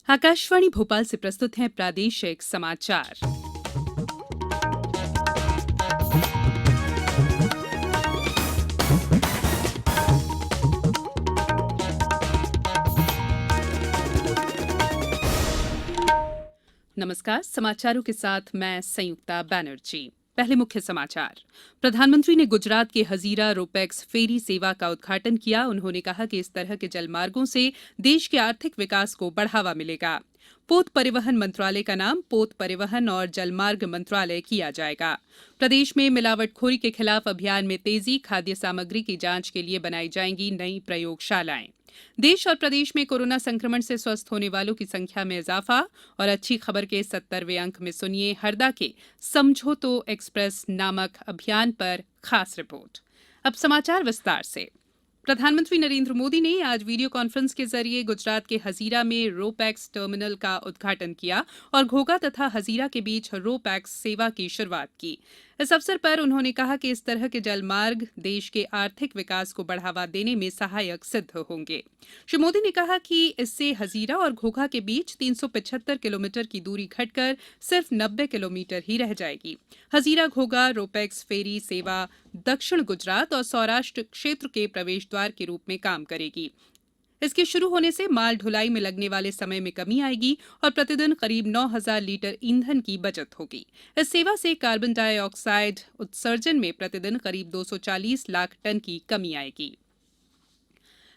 आकाशवाणी भोपाल से प्रस्तुत हैं प्रादेशिक समाचार। नमस्कार, समाचारों के साथ मैं संयुक्ता बैनर्जी। पहले मुख्य समाचार। प्रधानमंत्री ने गुजरात के हजीरा रोपैक्स फेरी सेवा का उद्घाटन किया। उन्होंने कहा कि इस तरह के जलमार्गों से देश के आर्थिक विकास को बढ़ावा मिलेगा। पोत परिवहन मंत्रालय का नाम पोत परिवहन और जलमार्ग मंत्रालय किया जाएगा। प्रदेश में मिलावटखोरी के खिलाफ अभियान में तेजी, खाद्य सामग्री की जांच के लिए बनाई जाएंगी नई प्रयोगशालाएं। देश और प्रदेश में कोरोना संक्रमण से स्वस्थ होने वालों की संख्या में इजाफा और अच्छी खबर के 70वें अंक में सुनिए हरदा के समझो तो एक्सप्रेस नामक अभियान पर खास रिपोर्ट। अब समाचार विस्तार से। प्रधानमंत्री नरेंद्र मोदी ने आज वीडियो कॉन्फ्रेंस के जरिए गुजरात के हजीरा में रोपैक्स टर्मिनल का उद्घाटन किया और घोघा तथा हजीरा के बीच रोपैक्स सेवा की शुरुआत की। इस अवसर पर उन्होंने कहा कि इस तरह के जलमार्ग देश के आर्थिक विकास को बढ़ावा देने में सहायक सिद्ध होंगे। श्री मोदी ने कहा कि इससे हजीरा और घोघा के बीच 375 किलोमीटर की दूरी घटकर सिर्फ 90 किलोमीटर ही रह जाएगी। हजीरा घोघा रोपैक्स फेरी सेवा दक्षिण गुजरात और सौराष्ट्र क्षेत्र के प्रवेश द्वार के रूप में काम करेगी। इसके शुरू होने से माल ढुलाई में लगने वाले समय में कमी आएगी और प्रतिदिन करीब 9,000 लीटर ईंधन की बचत होगी। इस सेवा से कार्बन डाइऑक्साइड उत्सर्जन में प्रतिदिन करीब 240 लाख टन की कमी आएगी।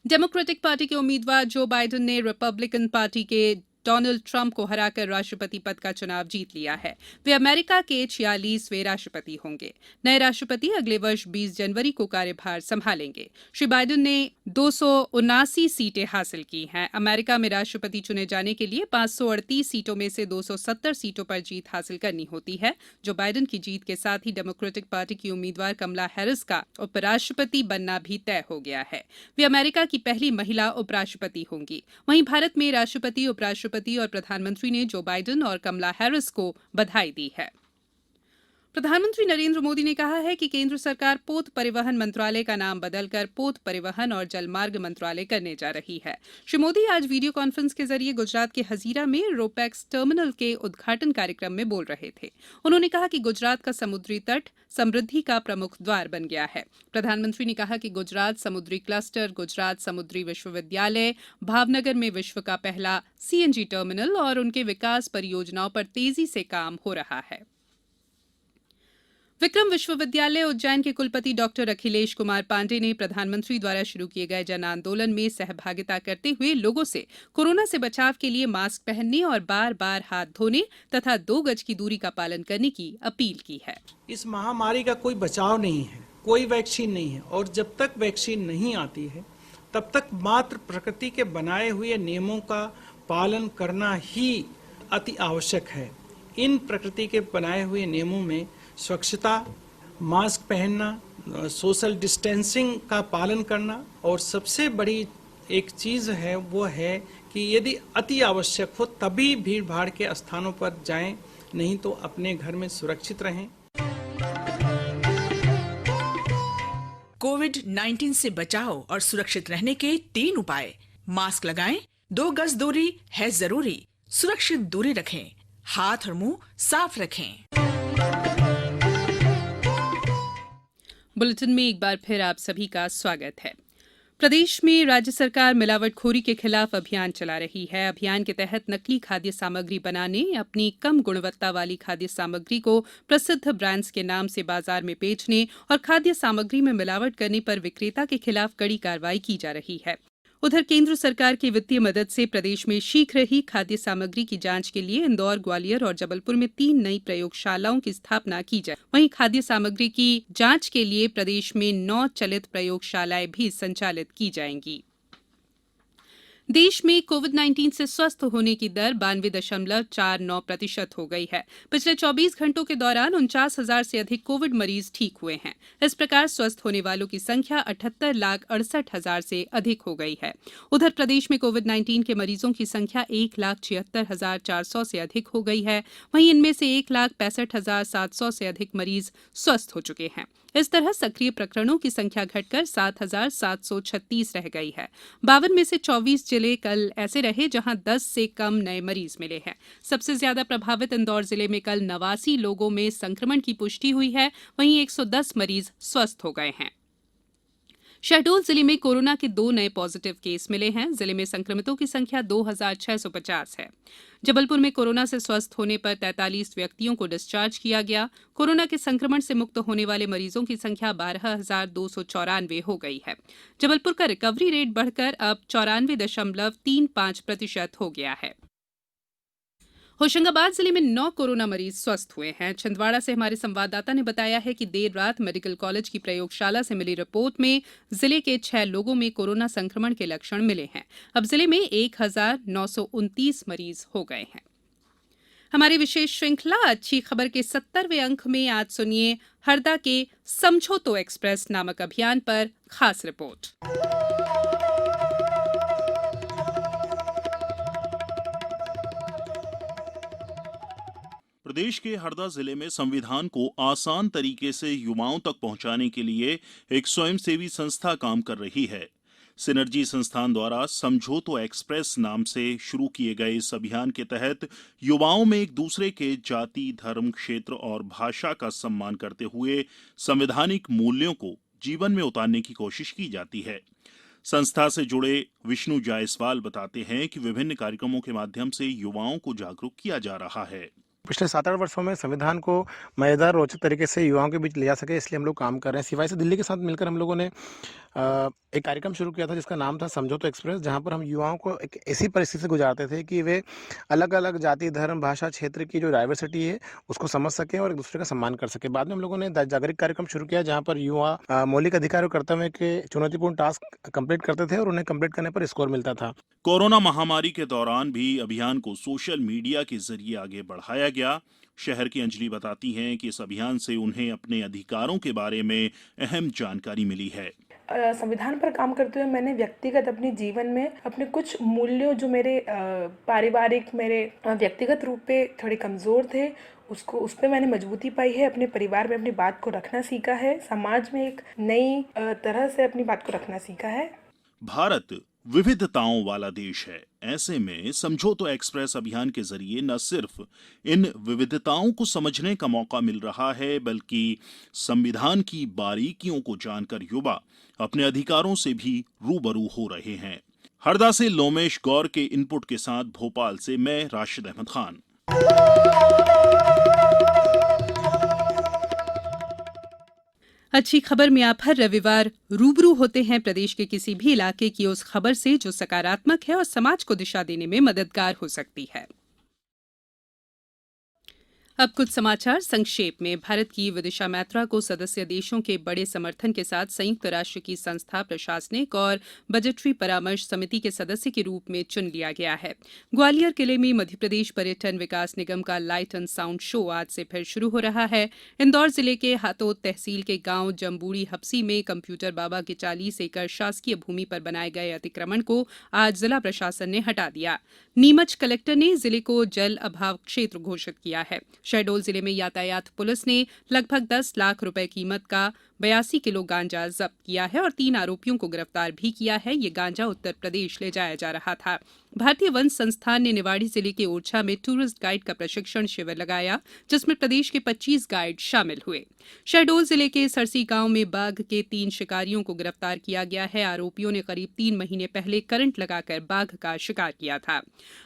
डेमोक्रेटिक पार्टी के उम्मीदवार जो बाइडेन ने रिपब्लिकन पार्टी के डोनाल्ड ट्रंप को हराकर राष्ट्रपति पद का चुनाव जीत लिया है। वे अमेरिका के 46वें राष्ट्रपति होंगे। नए राष्ट्रपति अगले वर्ष 20 जनवरी को कार्यभार संभालेंगे। श्री बाइडेन ने 279 सीटें हासिल की हैं। अमेरिका में राष्ट्रपति चुने जाने के लिए 538 सीटों में से 270 सीटों पर जीत हासिल करनी होती है। जो बाइडेन की जीत के साथ ही डेमोक्रेटिक पार्टी की उम्मीदवार कमला हैरिस का उपराष्ट्रपति बनना भी तय हो गया है। वे अमेरिका की पहली महिला उपराष्ट्रपति होंगी। वहीं भारत में राष्ट्रपति, उपराष्ट्रपति और प्रधानमंत्री ने जो बाइडेन और कमला हैरिस को बधाई दी है। प्रधानमंत्री नरेंद्र मोदी ने कहा है कि केंद्र सरकार पोत परिवहन मंत्रालय का नाम बदलकर पोत परिवहन और जलमार्ग मंत्रालय करने जा रही है। श्री मोदी आज वीडियो कॉन्फ्रेंस के जरिए गुजरात के हजीरा में रोपैक्स टर्मिनल के उद्घाटन कार्यक्रम में बोल रहे थे। उन्होंने कहा कि गुजरात का समुद्री तट समृद्धि का प्रमुख द्वार बन गया है। प्रधानमंत्री ने कहा कि गुजरात समुद्री क्लस्टर, गुजरात समुद्री विश्वविद्यालय, भावनगर में विश्व का पहला सीएनजी टर्मिनल और उनके विकास परियोजनाओं पर तेजी से काम हो रहा है। विक्रम विश्वविद्यालय उज्जैन के कुलपति डॉक्टर अखिलेश कुमार पांडे ने प्रधानमंत्री द्वारा शुरू किए गए जन आंदोलन में सहभागिता करते हुए लोगों से कोरोना से बचाव के लिए मास्क पहनने और बार बार हाथ धोने तथा 2 गज की दूरी का पालन करने की अपील की है। इस महामारी का कोई बचाव नहीं है, कोई वैक्सीन नहीं है और जब तक वैक्सीन नहीं आती है तब तक मात्र प्रकृति के बनाए हुए नियमों का पालन करना ही अति आवश्यक है। इन प्रकृति के बनाए हुए नियमों में स्वच्छता, मास्क पहनना, सोशल डिस्टेंसिंग का पालन करना और सबसे बड़ी एक चीज है वो है कि यदि अति आवश्यक हो तभी भीड़ भाड़ के स्थानों पर जाएं, नहीं तो अपने घर में सुरक्षित रहें। कोविड-19 से बचाव और सुरक्षित रहने के 3 उपाय। मास्क लगाएं, 2 गज दूरी है जरूरी, सुरक्षित दूरी रखें, हाथ और मुंह साफ रखें। बुलेटिन में एक बार फिर आप सभी का स्वागत है। प्रदेश में राज्य सरकार मिलावटखोरी के खिलाफ अभियान चला रही है। अभियान के तहत नकली खाद्य सामग्री बनाने, अपनी कम गुणवत्ता वाली खाद्य सामग्री को प्रसिद्ध ब्रांड्स के नाम से बाजार में बेचने और खाद्य सामग्री में मिलावट करने पर विक्रेता के खिलाफ कड़ी कार्रवाई की जा रही है। उधर केंद्र सरकार की वित्तीय मदद से प्रदेश में शीघ्र ही खाद्य सामग्री की जांच के लिए इंदौर, ग्वालियर और जबलपुर में 3 नई प्रयोगशालाओं की स्थापना की जाए। वहीं खाद्य सामग्री की जांच के लिए प्रदेश में 9 चलित प्रयोगशालाएं भी संचालित की जाएंगी। देश में कोविड-19 से स्वस्थ होने की दर 92.49% हो गई है। पिछले 24 घंटों के दौरान 49,000 से अधिक कोविड मरीज ठीक हुए हैं। इस प्रकार स्वस्थ होने वालों की संख्या 78,68,000 से अधिक हो गई है। उधर प्रदेश में कोविड-19 के मरीजों की संख्या 1,76,400 से अधिक हो गई है। वहीं इनमें से 1,65,700 से अधिक मरीज स्वस्थ हो चुके हैं। इस तरह सक्रिय प्रकरणों की संख्या घटकर 7,736 रह गई है। 52 में से 24 जिले कल ऐसे रहे जहां 10 से कम नए मरीज मिले हैं। सबसे ज्यादा प्रभावित इंदौर जिले में कल 89 लोगों में संक्रमण की पुष्टि हुई है, वहीं 110 मरीज स्वस्थ हो गए हैं। शहडोल जिले में कोरोना के 2 नए पॉजिटिव केस मिले हैं। जिले में संक्रमितों की संख्या 2,650 है। जबलपुर में कोरोना से स्वस्थ होने पर 43 व्यक्तियों को डिस्चार्ज किया गया। कोरोना के संक्रमण से मुक्त होने वाले मरीजों की संख्या 12,294 हो गई है। जबलपुर का रिकवरी रेट बढ़कर अब 94.35% हो गया है। होशंगाबाद जिले में 9 कोरोना मरीज स्वस्थ हुए हैं। छिंदवाड़ा से हमारे संवाददाता ने बताया है कि देर रात मेडिकल कॉलेज की प्रयोगशाला से मिली रिपोर्ट में जिले के 6 लोगों में कोरोना संक्रमण के लक्षण मिले हैं। अब जिले में 1,929 मरीज हो गए हैं। हमारी विशेष श्रृंखला अच्छी खबर के 70वें अंक में आज सुनिए हरदा के समझो तो एक्सप्रेस नामक अभियान पर खास रिपोर्ट। प्रदेश के हरदा जिले में संविधान को आसान तरीके से युवाओं तक पहुंचाने के लिए एक स्वयंसेवी संस्था काम कर रही है। सिनर्जी संस्थान द्वारा समझो तो एक्सप्रेस नाम से शुरू किए गए इस अभियान के तहत युवाओं में एक दूसरे के जाति, धर्म, क्षेत्र और भाषा का सम्मान करते हुए संवैधानिक मूल्यों को जीवन में उतारने की कोशिश की जाती है। संस्था से जुड़े विष्णु जायसवाल बताते हैं कि विभिन्न कार्यक्रमों के माध्यम से युवाओं को जागरूक किया जा रहा है। पिछले 7-8 वर्षों में संविधान को मजेदार रोचक तरीके से युवाओं के बीच ले जा सके, इसलिए हम लोग काम कर रहे हैं। सिवाय से दिल्ली के साथ मिलकर हम लोगों ने एक कार्यक्रम शुरू किया था जिसका नाम था समझो तो एक्सप्रेस, जहां पर हम युवाओं को एक ऐसी परिस्थिति से गुजारते थे कि वे अलग अलग जाति, धर्म, भाषा, क्षेत्र की जो डाइवर्सिटी है उसको समझ सकें और एक दूसरे का सम्मान कर सके। बाद में हम लोगों ने जागरूक कार्यक्रम शुरू किया जहाँ पर युवा मौलिक अधिकार और कर्तव्य के चुनौतीपूर्ण टास्क कंप्लीट करते थे और उन्हें कंप्लीट करने पर स्कोर मिलता था। कोरोना महामारी के दौरान भी अभियान को सोशल मीडिया के जरिए आगे बढ़ाया गया। शहर की अंजलि बताती हैं कि इस अभियान से उन्हें अपने अधिकारों के बारे में अहम जानकारी मिली है। संविधान पर काम करते हुए मैंने व्यक्तिगत अपने जीवन में अपने कुछ मूल्यों जो मेरे पारिवारिक, मेरे व्यक्तिगत रूप पे थोड़े कमज़ोर थे, उस पे मैंने मजबूती पाई है। अपने परिवार में अपनी बात को रखना सीखा है। समाज में एक नई तरह से अपनी बात को रखना सीखा है। भारत विविधताओं वाला देश है। ऐसे में समझो तो एक्सप्रेस अभियान के जरिए न सिर्फ इन विविधताओं को समझने का मौका मिल रहा है, बल्कि संविधान की बारीकियों को जानकर युवा अपने अधिकारों से भी रूबरू हो रहे हैं। हरदा से लोमेश गौर के इनपुट के साथ भोपाल से मैं राशिद अहमद खान। अच्छी खबर में आप हर रविवार रूबरू होते हैं प्रदेश के किसी भी इलाके की उस खबर से जो सकारात्मक है और समाज को दिशा देने में मददगार हो सकती है। अब कुछ समाचार संक्षेप में। भारत की विदिशा मैत्रा को सदस्य देशों के बड़े समर्थन के साथ संयुक्त राष्ट्र की संस्था, प्रशासनिक और बजटरी परामर्श समिति के सदस्य के रूप में चुन लिया गया है। ग्वालियर किले में मध्य प्रदेश पर्यटन विकास निगम का लाइट एंड साउंड शो आज से फिर शुरू हो रहा है। इंदौर जिले के हातोद तहसील के गांव जम्बूड़ी हप्सी में कंप्यूटर बाबा के 40 एकड़ शासकीय भूमि पर बनाए गए अतिक्रमण को आज जिला प्रशासन ने हटा दिया। नीमच कलेक्टर ने जिले को जल अभाव क्षेत्र घोषित किया है। शहडोल जिले में यातायात पुलिस ने लगभग 10 लाख रुपए कीमत का 82 किलो गांजा जब्त किया है और 3 आरोपियों को गिरफ्तार भी किया है। ये गांजा उत्तर प्रदेश ले जाया जा रहा था। भारतीय वन संस्थान ने निवाड़ी जिले के ओरछा में टूरिस्ट गाइड का प्रशिक्षण शिविर लगाया, जिसमें प्रदेश के 25 गाइड शामिल हुए। शहडोल जिले के सरसी गांव में बाघ के 3 शिकारियों को गिरफ्तार किया गया है। आरोपियों ने करीब 3 महीने पहले करंट लगाकर बाघ का शिकार किया था।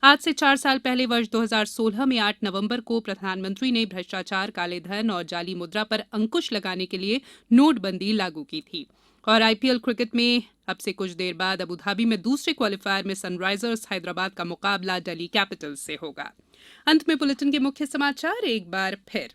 आज से 4 साल पहले वर्ष 2016 में 8 नवंबर को प्रधानमंत्री ने भ्रष्टाचार, काले धन और जाली मुद्रा पर अंकुश लगाने के लिए नोटबंदी लागू की थी। और आईपीएल क्रिकेट में अब से कुछ देर बाद अबू धाबी में दूसरे क्वालिफायर में सनराइजर्स हैदराबाद का मुकाबला दिल्ली कैपिटल्स से होगा। अंत में बुलेटिन के मुख्य समाचार एक बार फिर।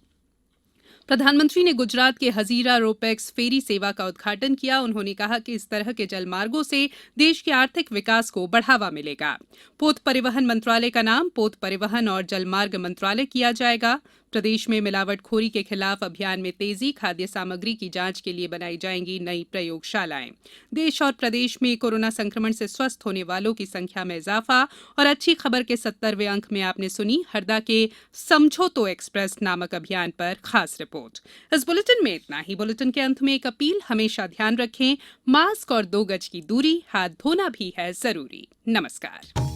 प्रधानमंत्री ने गुजरात के हजीरा रोपैक्स फेरी सेवा का उद्घाटन किया। उन्होंने कहा कि इस तरह के जलमार्गों से देश के आर्थिक विकास को बढ़ावा मिलेगा। पोत परिवहन मंत्रालय का नाम पोत परिवहन और जलमार्ग मंत्रालय किया जाएगा। प्रदेश में मिलावटखोरी के खिलाफ अभियान में तेजी, खाद्य सामग्री की जांच के लिए बनाई जाएंगी नई प्रयोगशालाएं। देश और प्रदेश में कोरोना संक्रमण से स्वस्थ होने वालों की संख्या में इजाफा और अच्छी खबर के 70वें अंक में आपने सुनी हरदा के समझो तो एक्सप्रेस नामक अभियान पर खास रिपोर्ट। इस बुलेटिन में इतना ही। बुलेटिन के अंत में एक अपील, हमेशा ध्यान रखें, मास्क और 2 गज की दूरी, हाथ धोना भी है जरूरी। नमस्कार।